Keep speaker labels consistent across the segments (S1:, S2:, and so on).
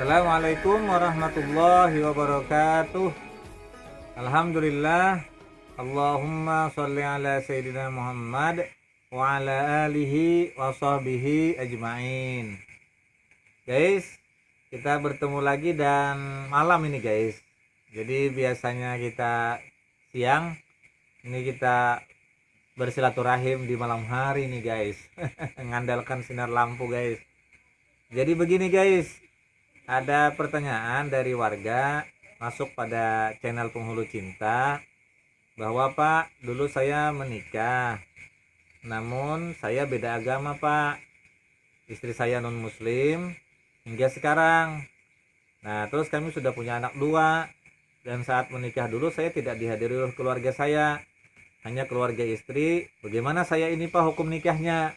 S1: Assalamualaikum warahmatullahi wabarakatuh. Alhamdulillah. Allahumma sholli ala sayyidina Muhammad wa ala alihi wa sahbihi ajma'in. Guys, kita bertemu lagi dan malam ini guys. Jadi biasanya kita siang, ini kita bersilaturahim di malam hari nih guys. Mengandalkan sinar lampu guys. Jadi begini guys, ada pertanyaan dari warga masuk pada channel Penghulu Cinta bahwa Pak, dulu saya menikah, namun saya beda agama Pak, istri saya non muslim hingga sekarang. Nah terus kami sudah punya anak 2, dan saat menikah dulu saya tidak dihadiri oleh keluarga saya, hanya keluarga istri. Bagaimana saya ini Pak hukum nikahnya?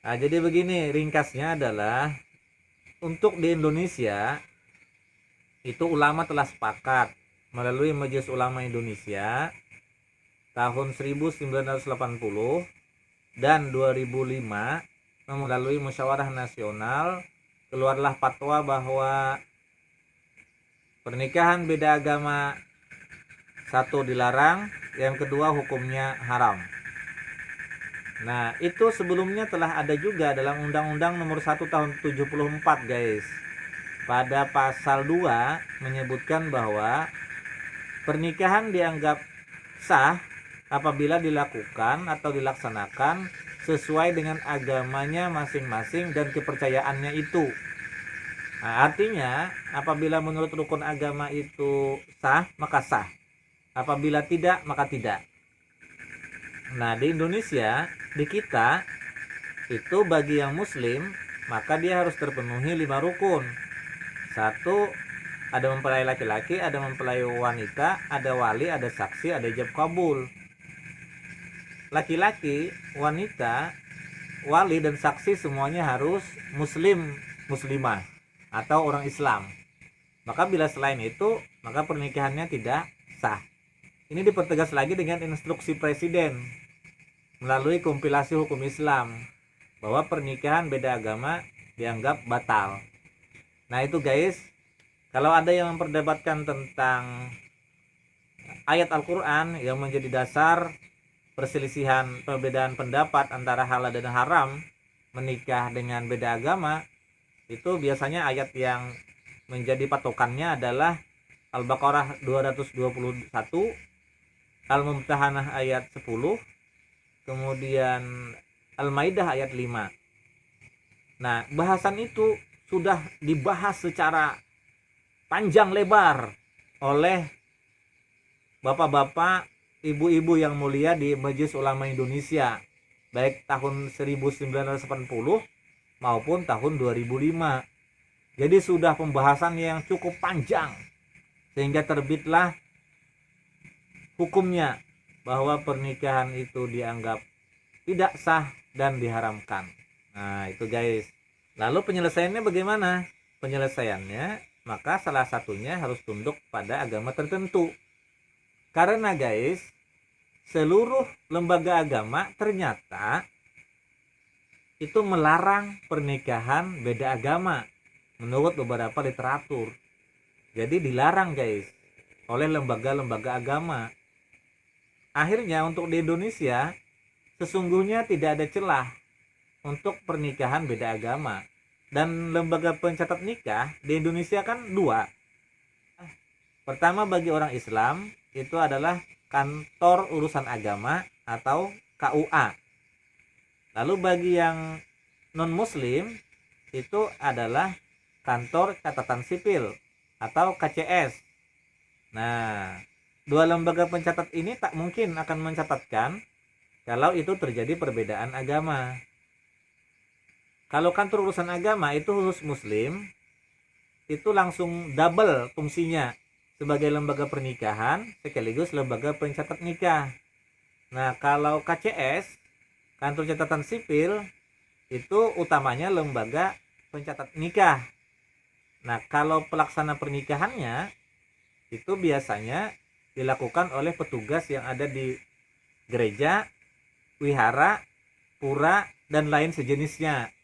S1: Nah jadi begini, ringkasnya adalah untuk di Indonesia itu ulama telah sepakat melalui Majelis Ulama Indonesia tahun 1980 dan 2005 melalui Musyawarah Nasional keluarlah fatwa bahwa pernikahan beda agama, satu dilarang, yang kedua hukumnya haram. Nah itu sebelumnya telah ada juga dalam Undang-Undang Nomor 1 Tahun 74 guys. Pada pasal 2 menyebutkan bahwa pernikahan dianggap sah apabila dilakukan atau dilaksanakan sesuai dengan agamanya masing-masing dan kepercayaannya itu. Nah, artinya apabila menurut rukun agama itu sah, maka sah. Apabila tidak, maka tidak. Nah di Indonesia, di kita itu bagi yang muslim maka dia harus terpenuhi 5 rukun. 1, ada mempelai laki-laki, ada mempelai wanita, ada wali, ada saksi, ada ijab kabul. Laki-laki, wanita, wali dan saksi semuanya harus muslim, muslimah atau orang Islam. Maka bila selain itu, maka pernikahannya tidak sah. Ini dipertegas lagi dengan instruksi presiden melalui kompilasi hukum Islam bahwa pernikahan beda agama dianggap batal. Nah itu guys, kalau ada yang memperdebatkan tentang ayat Al-Quran yang menjadi dasar perselisihan perbedaan pendapat antara halal dan haram menikah dengan beda agama, itu biasanya ayat yang menjadi patokannya adalah Al-Baqarah 221, Al-Mumtahanah ayat 10, kemudian Al-Maidah ayat 5. Nah bahasan itu sudah dibahas secara panjang lebar oleh bapak-bapak, ibu-ibu yang mulia di Majelis Ulama Indonesia, baik tahun 1980 maupun tahun 2005. Jadi sudah pembahasan yang cukup panjang sehingga terbitlah hukumnya bahwa pernikahan itu dianggap tidak sah dan diharamkan. Nah itu guys. Lalu penyelesaiannya bagaimana? Penyelesaiannya maka salah satunya harus tunduk pada agama tertentu. Karena guys, seluruh lembaga agama ternyata itu melarang pernikahan beda agama menurut beberapa literatur. Jadi dilarang guys oleh lembaga-lembaga agama. Akhirnya untuk di Indonesia sesungguhnya tidak ada celah untuk pernikahan beda agama, dan lembaga pencatat nikah di Indonesia kan 2. Pertama bagi orang Islam itu adalah Kantor Urusan Agama atau KUA. Lalu bagi yang non muslim itu adalah Kantor Catatan Sipil atau KCS. Nah 2 lembaga pencatat ini tak mungkin akan mencatatkan kalau itu terjadi perbedaan agama. Kalau Kantor Urusan Agama itu khusus muslim, itu langsung double fungsinya sebagai lembaga pernikahan sekaligus lembaga pencatat nikah. Nah kalau KCS, Kantor Catatan Sipil, itu utamanya lembaga pencatat nikah. Nah kalau pelaksana pernikahannya itu biasanya dilakukan oleh petugas yang ada di gereja, wihara, pura, dan lain sejenisnya.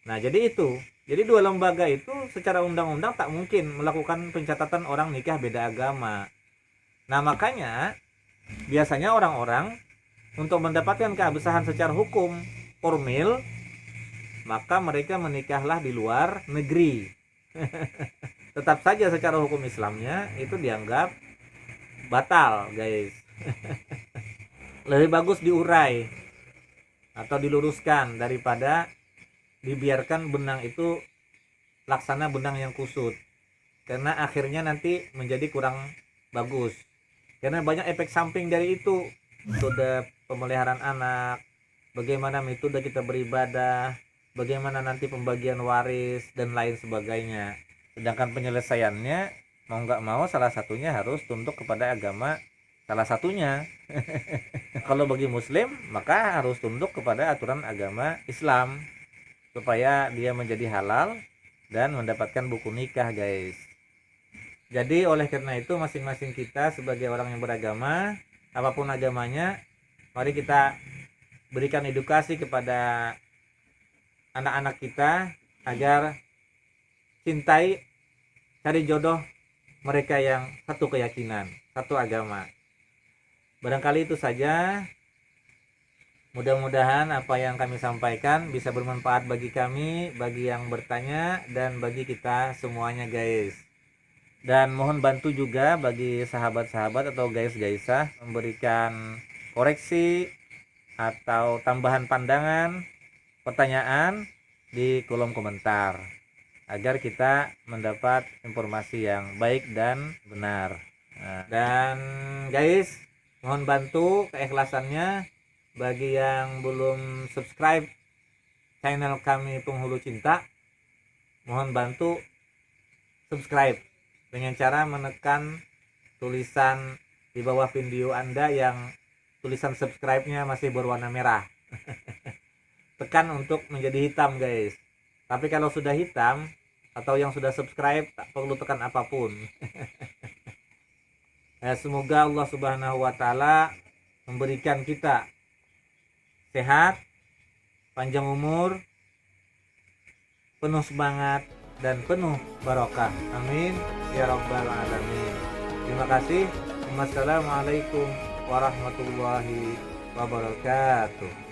S1: Nah jadi itu Jadi dua lembaga itu secara undang-undang tak mungkin melakukan pencatatan orang nikah beda agama. Nah makanya biasanya orang-orang untuk mendapatkan keabsahan secara hukum formil, maka mereka menikahlah di luar negeri. Tetap saja secara hukum Islamnya itu dianggap batal, guys. Lebih bagus diurai atau diluruskan daripada dibiarkan benang itu laksana benang yang kusut, karena akhirnya nanti menjadi kurang bagus, karena banyak efek samping dari itu. Metode pemeliharaan anak, bagaimana metode kita beribadah, bagaimana nanti pembagian waris dan lain sebagainya. Sedangkan penyelesaiannya mau nggak mau salah satunya harus tunduk kepada agama salah satunya. Kalau bagi muslim maka harus tunduk kepada aturan agama Islam supaya dia menjadi halal dan mendapatkan buku nikah, guys. Jadi oleh karena itu masing-masing kita sebagai orang yang beragama, apapun agamanya, mari kita berikan edukasi kepada anak-anak kita agar cintai, cari jodoh mereka yang satu keyakinan, satu agama. Barangkali itu saja. Mudah-mudahan apa yang kami sampaikan bisa bermanfaat bagi kami, bagi yang bertanya, dan bagi kita semuanya, guys. Dan mohon bantu juga bagi sahabat-sahabat atau guys-gaisah memberikan koreksi atau tambahan pandangan, pertanyaan di kolom komentar agar kita mendapat informasi yang baik dan benar. Dan guys, mohon bantu keikhlasannya bagi yang belum subscribe channel kami Penghulu Cinta, mohon bantu subscribe dengan cara menekan tulisan di bawah video Anda yang tulisan subscribe-nya masih berwarna merah. Tekan untuk menjadi hitam, guys. Tapi kalau sudah hitam atau yang sudah subscribe, tak perlu tekan apapun. Semoga Allah Subhanahu wa Ta'ala memberikan kita sehat, panjang umur, penuh semangat, dan penuh barokah. Amin ya rabbal alamin. Terima kasih. Wassalamualaikum warahmatullahi wabarakatuh.